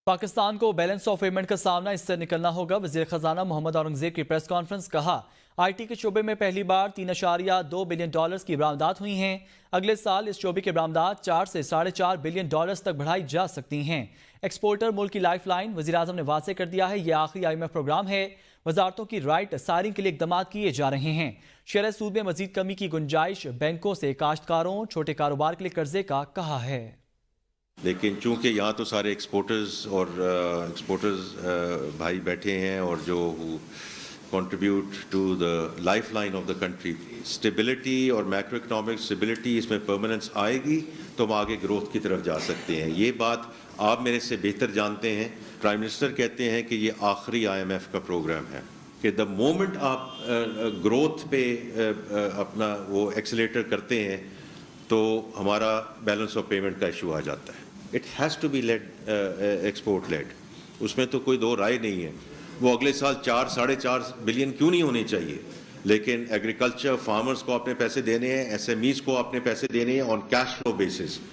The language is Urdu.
پاکستان کو بیلنس آف پیمنٹ کا سامنا اس سے نکلنا ہوگا۔ وزیر خزانہ محمد اورنگزیب کی پریس کانفرنس، کہا آئی ٹی کے شعبے میں پہلی بار $3.2 بلین کی برآمدات ہوئی ہیں۔ اگلے سال اس شعبے کی برآمدات 4 سے $4.5 بلین تک بڑھائی جا سکتی ہیں۔ ایکسپورٹر ملک کی لائف لائن، وزیراعظم نے واضح کر دیا ہے، یہ آخری IMF پروگرام ہے۔ وزارتوں کی رائٹ سائرنگ کے لیے اقدامات کیے جا رہے ہیں۔ شرح سود میں مزید کمی کی گنجائش، بینکوں سے کاشتکاروں، چھوٹے کاروبار کے لیے قرضے کا کہا ہے۔ لیکن چونکہ یہاں تو سارے ایکسپورٹرز بھائی بیٹھے ہیں اور جو contribute to the life line of the country, stability اور میکرو اکنامک اسٹیبلٹی، اس میں پرماننس آئے گی تو ہم آگے گروتھ کی طرف جا سکتے ہیں۔ یہ بات آپ میرے سے بہتر جانتے ہیں۔ پرائم منسٹر کہتے ہیں کہ یہ آخری IMF کا پروگرام ہے، کہ دا مومنٹ آپ گروتھ پہ اپنا وہ ایکسیلیٹر کرتے ہیں تو ہمارا بیلنس آف پیمنٹ کا ایشو آ جاتا ہے۔ It has to be led export led, اس میں تو کوئی دو رائے نہیں ہے۔ وہ اگلے سال 4-4.5 بلین کیوں نہیں ہونے چاہیے، لیکن ایگریکلچر فارمرز کو اپنے پیسے دینے ہیں، SMEs کو اپنے پیسے دینے ہیں آن کیش فلو بیسس۔